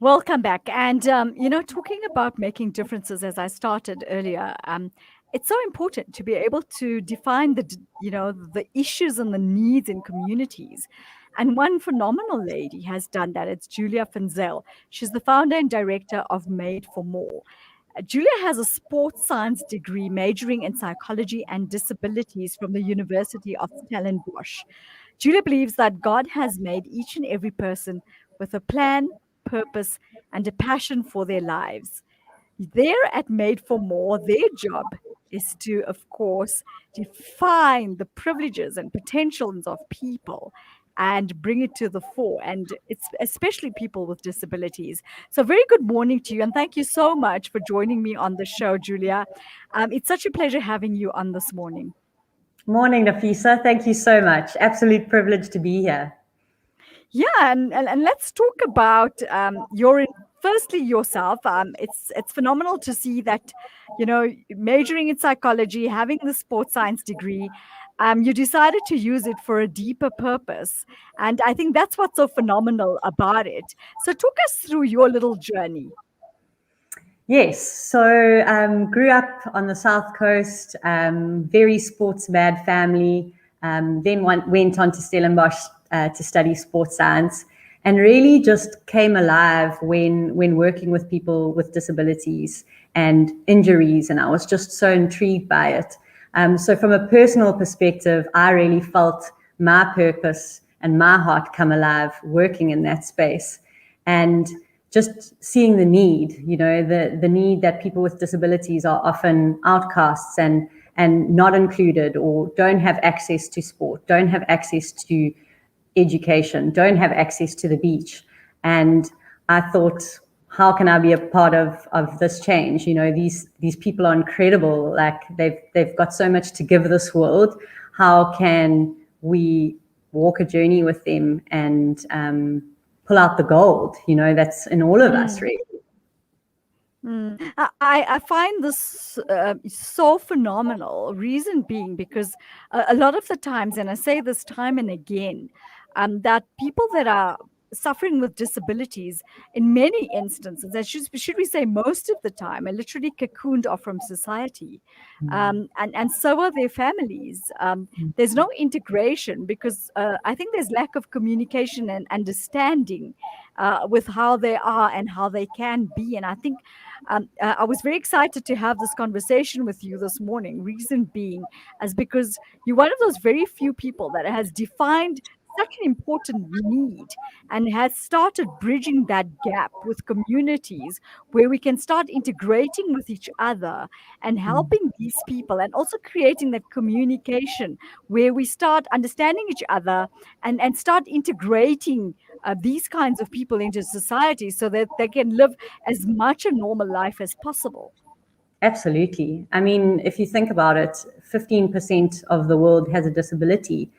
Welcome back. And, talking about making differences, as I started earlier, it's so important to be able to define the issues and the needs in communities. And one phenomenal lady has done that. It's Julia Van Zyl. She's the founder and director of Made for More. Julia has a sports science degree majoring in psychology and disabilities from the University of Stellenbosch. Julia believes that God has made each and every person with a plan, purpose, and a passion for their lives. There at Made for More, their job is to, of course, define the privileges and potentials of people and bring it to the fore, and it's especially people with disabilities. So, very good morning to you, and thank you so much for joining me on the show, Julia. It's such a pleasure having you on this morning. Morning, Nafisa. Thank you so much. Absolute privilege to be here. Yeah, and let's talk about firstly yourself. It's phenomenal to see that, majoring in psychology, having the sports science degree, you decided to use it for a deeper purpose, and I think that's what's so phenomenal about it. So, talk us through your little journey. Yes, so grew up on the South Coast, very sports mad family. Then went on to Stellenbosch to study sports science, and really just came alive when working with people with disabilities and injuries, and I was just so intrigued by it. So from a personal perspective, I really felt my purpose and my heart come alive working in that space. And just seeing the need, the need that people with disabilities are often outcasts and not included, or don't have access to sport, don't have access to education, don't have access to the beach. And I thought, how can I be a part of this change? These people are incredible. Like they've got so much to give this world. How can we walk a journey with them and pull out the gold, that's in all of us, really. I find this so phenomenal. Reason being because a lot of the times, and I say this time and again, that people that are suffering with disabilities, in many instances, and should we say most of the time, are literally cocooned off from society, and so are their families. There's no integration because I think there's lack of communication and understanding with how they are and how they can be, and I think. I was very excited to have this conversation with you this morning. Reason being, as because you're one of those very few people that has defined such an important need and has started bridging that gap with communities where we can start integrating with each other and helping these people, and also creating that communication where we start understanding each other and start integrating these kinds of people into society so that they can live as much a normal life as possible. Absolutely. I mean, if you think about it, 15% of the world has a disability.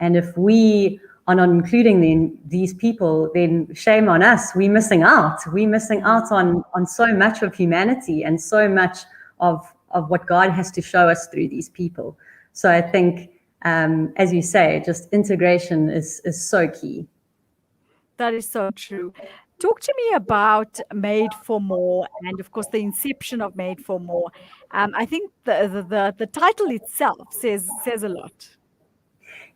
And if we are not including these people, then shame on us. We're missing out. We're missing out on so much of humanity and so much of what God has to show us through these people. So I think, as you say, just integration is so key. That is so true. Talk to me about Made for More, and of course the inception of Made for More. I think the title itself says a lot.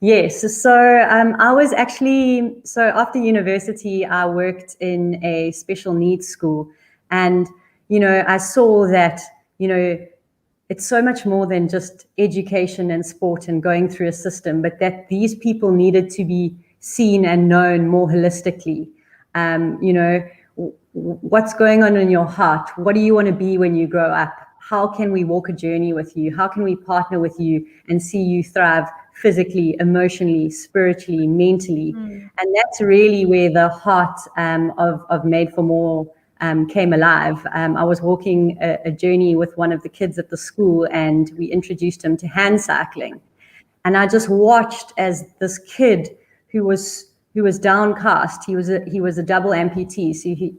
Yes, so I was actually, so after university, I worked in a special needs school. And, I saw that, it's so much more than just education and sport and going through a system, but that these people needed to be seen and known more holistically. What's going on in your heart? What do you want to be when you grow up? How can we walk a journey with you? How can we partner with you and see you thrive physically, emotionally, spiritually, mentally? And that's really where the heart of Made for More came alive. I was walking a journey with one of the kids at the school, and we introduced him to hand cycling. And I just watched as this kid who was downcast. He was a double amputee,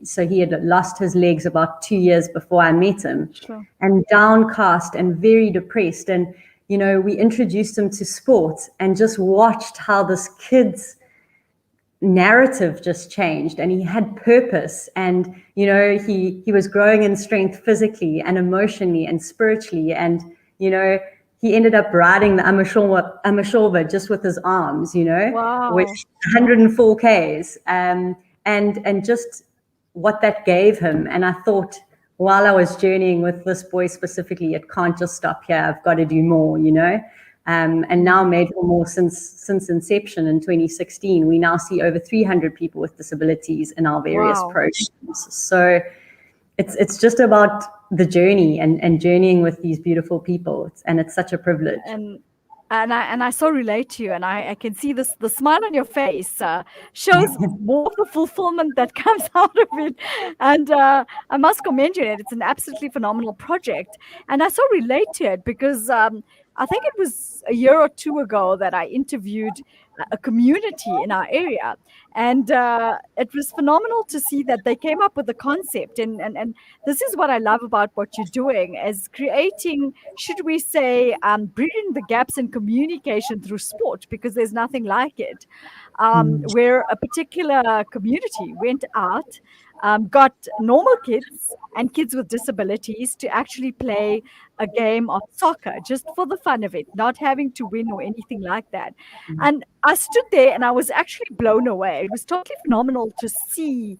so he had lost his legs about 2 years before I met him, Sure. and downcast and very depressed. And we introduced him to sport and just watched how this kid's narrative just changed, and he had purpose, and he was growing in strength physically and emotionally and spiritually, and he ended up riding the Amashova just with his arms, with Wow. 104 Ks, and just what that gave him. And I thought, while I was journeying with this boy specifically, it can't just stop here. I've got to do more, and now Made for More, since inception in 2016, we now see over 300 people with disabilities in our various Wow. programs. So it's just about the journey and journeying with these beautiful people, and it's such a privilege. And I so relate to you, and I can see this, the smile on your face shows more of the fulfillment that comes out of it. And I must commend you on it. It's an absolutely phenomenal project, and I so relate to it because I think it was a year or two ago that I interviewed a community in our area, and it was phenomenal to see that they came up with the concept. And this is what I love about what you're doing, is creating, should we say, bridging the gaps in communication through sport, because there's nothing like it. Where a particular community went out, got normal kids and kids with disabilities to actually play a game of soccer just for the fun of it, not having to win or anything like that. And I stood there and I was actually blown away. It was totally phenomenal to see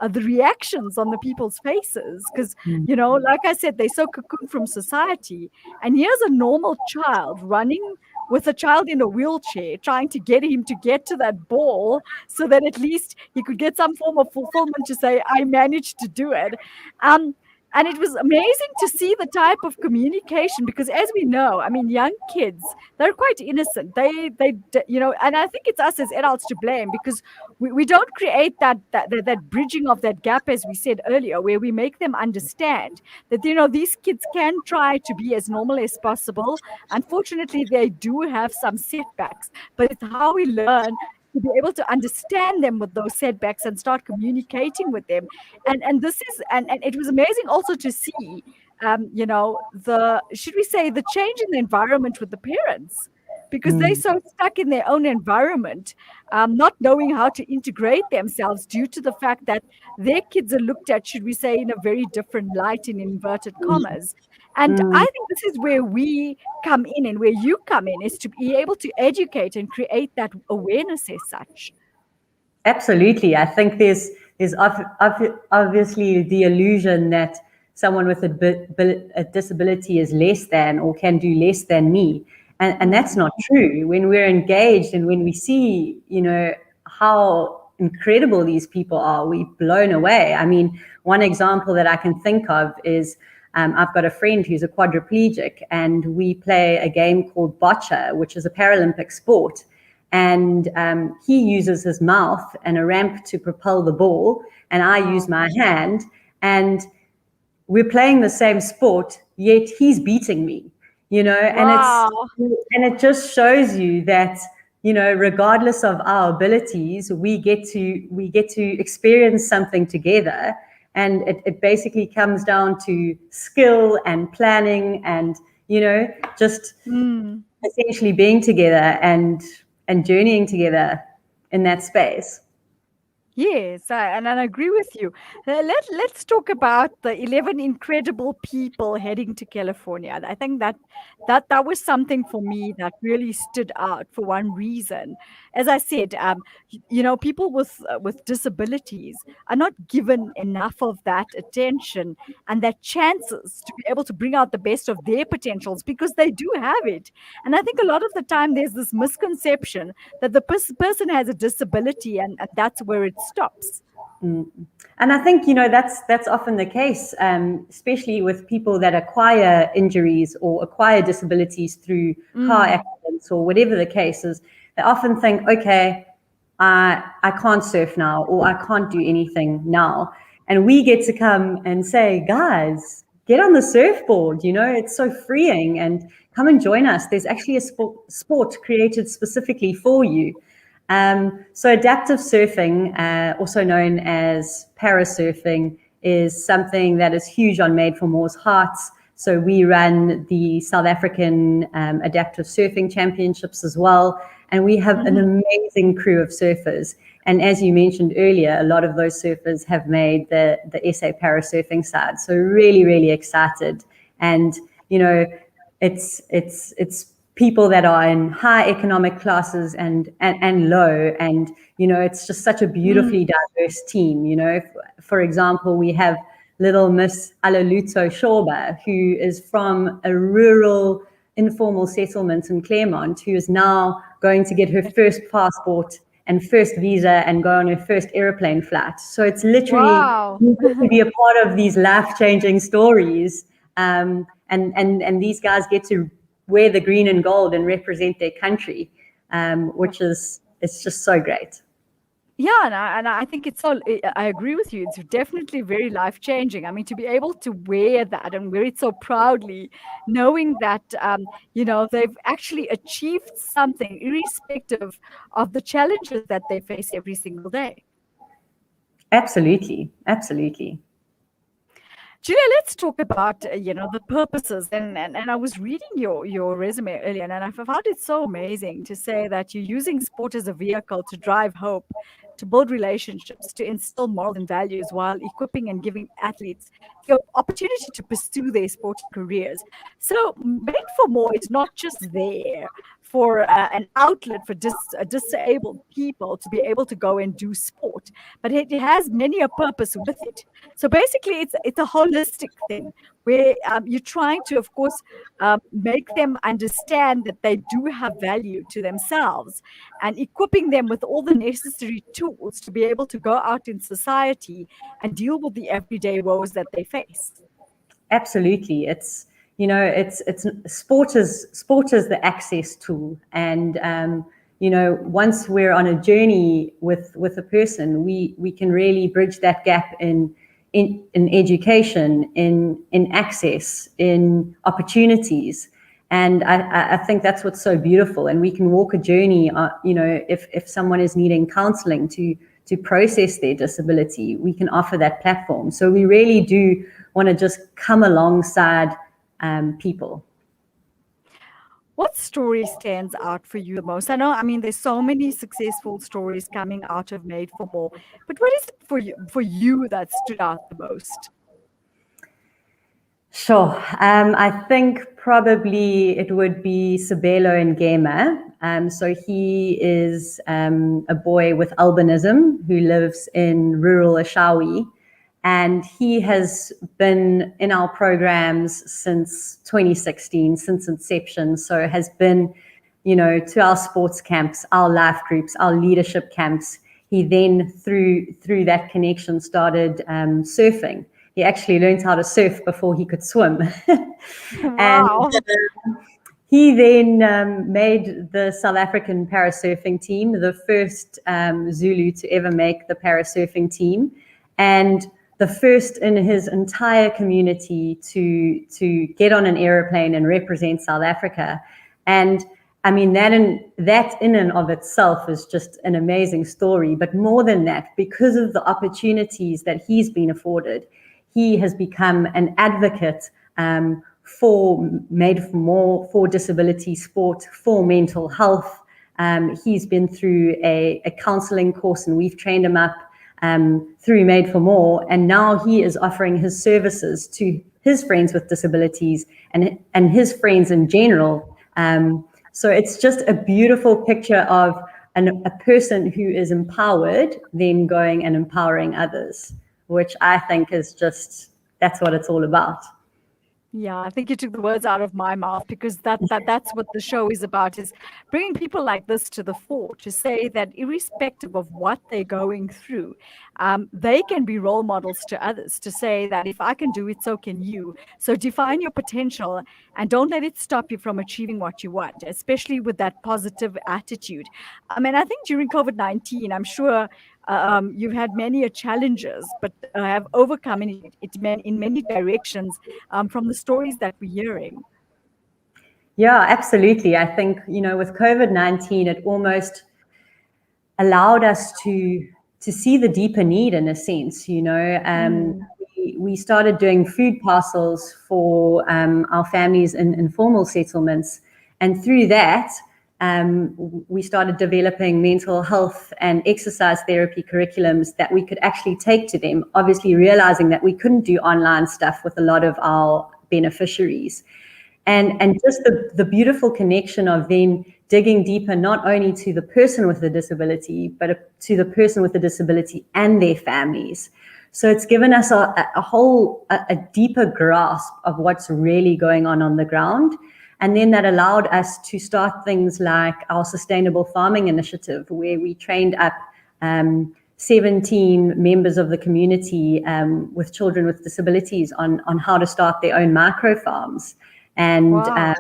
the reactions on the people's faces, because like I said, they're so cocooned from society, and here's a normal child running with a child in a wheelchair, trying to get him to get to that ball so that at least he could get some form of fulfillment to say, I managed to do it. um, and it was amazing to see the type of communication, because as we know, I mean, young kids, they're quite innocent. And I think it's us as adults to blame, because we don't create that bridging of that gap, as we said earlier, where we make them understand that these kids can try to be as normal as possible. Unfortunately, they do have some setbacks, but it's how we learn to be able to understand them with those setbacks and start communicating with them. And this is and it was amazing also to see the, should we say, the change in the environment with the parents, because they're so stuck in their own environment, not knowing how to integrate themselves due to the fact that their kids are looked at, should we say, in a very different light, in inverted commas. And I think this is where we come in, and where you come in, is to be able to educate and create that awareness as such. Absolutely. I think there's obviously the illusion that someone with a disability is less than, or can do less than me. And that's not true. When we're engaged and when we see, how incredible these people are, we're blown away. I mean, one example that I can think of is, I've got a friend who's a quadriplegic, and we play a game called bocce, which is a Paralympic sport. And he uses his mouth and a ramp to propel the ball, and I use my hand. And we're playing the same sport, yet he's beating me, Wow. and it just shows you that, regardless of our abilities, we get to experience something together. And it basically comes down to skill and planning and, just essentially being together and journeying together in that space. Yes, and I agree with you. Let's talk about the 11 incredible people heading to California. I think that was something for me that really stood out for one reason. As I said, people with disabilities are not given enough of that attention and that chances to be able to bring out the best of their potentials, because they do have it. And I think a lot of the time there's this misconception that the person has a disability, and that's where it stops. And I think, that's often the case, especially with people that acquire injuries or acquire disabilities through car accidents or whatever the case is. They often think, okay, I can't surf now, or I can't do anything now. And we get to come and say, guys, get on the surfboard, it's so freeing, and come and join us. There's actually a sport created specifically for you. So adaptive surfing, also known as parasurfing, is something that is huge on Made for More's hearts. So we run the South African Adaptive Surfing Championships as well. And we have an amazing crew of surfers. And as you mentioned earlier, a lot of those surfers have made the SA parasurfing side. So really, really excited. And, you know, it's people that are in high economic classes and low. And, you know, it's just such a beautifully diverse team. You know, for example, we have little Miss Aloluto Shoba, who is from a rural informal settlement in Claremont, who is now going to get her first passport and first visa and go on her first airplane flight. So it's literally Wow. you get to be a part of these life-changing stories, and these guys get to wear the green and gold and represent their country, which is it's just so great. Yeah, and I think it's all, I agree with you. It's definitely very life changing. I mean, to be able to wear that and wear it so proudly, knowing that, they've actually achieved something irrespective of the challenges that they face every single day. Absolutely, absolutely. Julia, let's talk about the purposes. And I was reading your resume earlier, and I found it so amazing to say that you're using sport as a vehicle to drive hope, to build relationships, to instill morals and values, while equipping and giving athletes the opportunity to pursue their sporting careers. So, Made for More is not just there for an outlet for disabled people to be able to go and do sport, but it has many a purpose with it. So basically, it's a holistic thing where you're trying to, of course, make them understand that they do have value to themselves, and equipping them with all the necessary tools to be able to go out in society and deal with the everyday woes that they face. Absolutely. It's sport is the access tool. And once we're on a journey with a person, we can really bridge that gap in education, in access, in opportunities. And I think that's what's so beautiful. And we can walk a journey, if someone is needing counseling to process their disability, we can offer that platform. So we really do want to just come alongside people. What story stands out for you the most? I mean, there's so many successful stories coming out of Made for More, but what is it for you that stood out the most? Sure. I think probably it would be Sabelo and Gema. So he is a boy with albinism who lives in rural Ashawi. And he has been in our programs since 2016, since inception. So has been, to our sports camps, our life groups, our leadership camps. He then, through that connection, started surfing. He actually learned how to surf before he could swim. And Wow. he then made the South African parasurfing team, the first Zulu to ever make the parasurfing team, and the first in his entire community to get on an aeroplane and represent South Africa. And I mean, that in and of itself is just an amazing story. But more than that, because of the opportunities that he's been afforded, he has become an advocate for Made for More, for disability sport, for mental health. He's been through a counseling course, and we've trained him up through Made for More. And now he is offering his services to his friends with disabilities and his friends in general. So it's just a beautiful picture of a person who is empowered, then going and empowering others, which I think is that's what it's all about. Yeah, I think you took the words out of my mouth, because that's what the show is about, is bringing people like this to the fore to say that irrespective of what they're going through, they can be role models to others, to say that if I can do it, so can you. So define your potential and don't let it stop you from achieving what you want, especially with that positive attitude. I mean, I think during COVID-19, I'm sure you've had many challenges, but have overcome in many directions, from the stories that we're hearing. Yeah, absolutely. I think, with COVID-19, it almost allowed us to see the deeper need, in a sense. We started doing food parcels for our families in informal settlements, and through that, we started developing mental health and exercise therapy curriculums that we could actually take to them, obviously realizing that we couldn't do online stuff with a lot of our beneficiaries. And just the beautiful connection of then digging deeper, not only to the person with the disability, but to the person with the disability and their families. So it's given us a deeper grasp of what's really going on the ground. And then that allowed us to start things like our sustainable farming initiative, where we trained up 17 members of the community with children with disabilities on how to start their own micro farms. And Wow.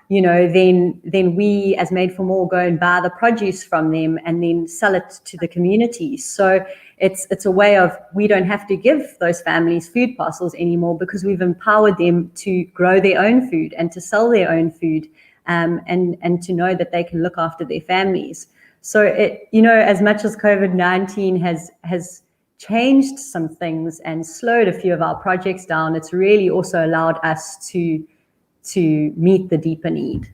then we as Made for More go and buy the produce from them and then sell it to the community. So it's a way of, we don't have to give those families food parcels anymore, because we've empowered them to grow their own food and to sell their own food, and to know that they can look after their families. So as much as COVID-19 has changed some things and slowed a few of our projects down, it's really also allowed us to meet the deeper need.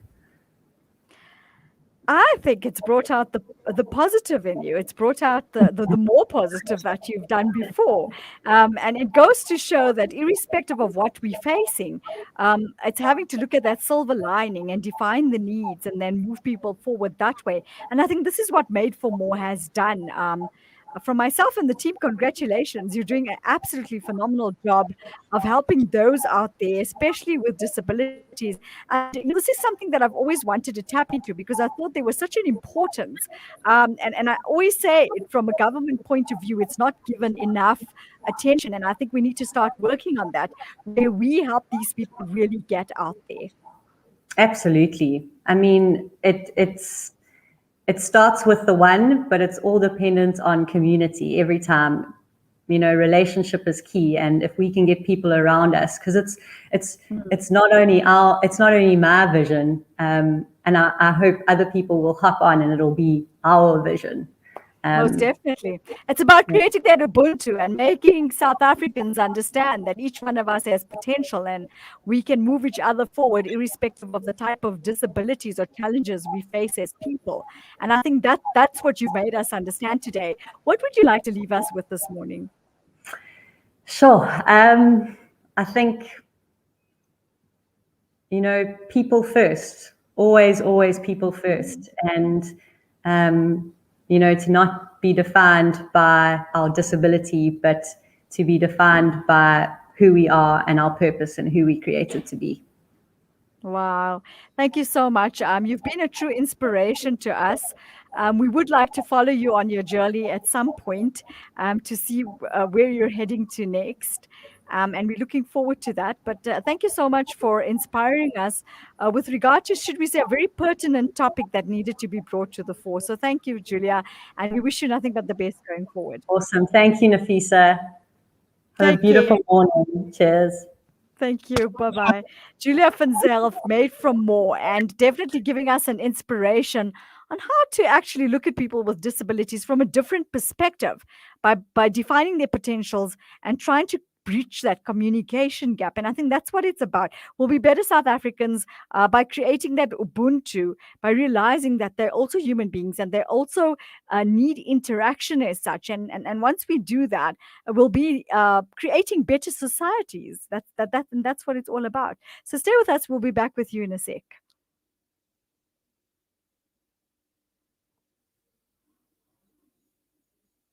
I think it's brought out the positive in you. It's brought out the more positive that you've done before. And it goes to show that irrespective of what we're facing, it's having to look at that silver lining and define the needs and then move people forward that way. And I think this is what Made for More has done. From myself and the team, congratulations. You're doing an absolutely phenomenal job of helping those out there, especially with disabilities. And this is something that I've always wanted to tap into, because I thought there was such an importance. And I always say, from a government point of view, it's not given enough attention. And I think we need to start working on that, where we help these people really get out there. Absolutely. I mean, it starts with the one, but it's all dependent on community every time. Relationship is key, and if we can get people around us, because it's not only my vision, and I hope other people will hop on and it'll be our vision. Most definitely. It's about creating that Ubuntu and making South Africans understand that each one of us has potential and we can move each other forward irrespective of the type of disabilities or challenges we face as people. And I think that's what you've made us understand today. What would you like to leave us with this morning? Sure. I think, people first, always people first. And, to not be defined by our disability, but to be defined by who we are and our purpose and who we created to be. Wow. Thank you so much. You've been a true inspiration to us. We would like to follow you on your journey at some point, to see where you're heading to next. And we're looking forward to that. But thank you so much for inspiring us with regard to, should we say, a very pertinent topic that needed to be brought to the fore. So thank you, Julia. And we wish you nothing but the best going forward. Awesome. Thank you, Nafisa. Have a beautiful morning. Cheers. Thank you. Bye-bye. Julia Van Zyl, Made from More, and definitely giving us an inspiration on how to actually look at people with disabilities from a different perspective by defining their potentials and trying to breach that communication gap. And I think that's what it's about. We'll be better South Africans by creating that Ubuntu, by realizing that they're also human beings and they also need interaction as such. And once we do that, we'll be creating better societies. And that's what it's all about. So stay with us. We'll be back with you in a sec.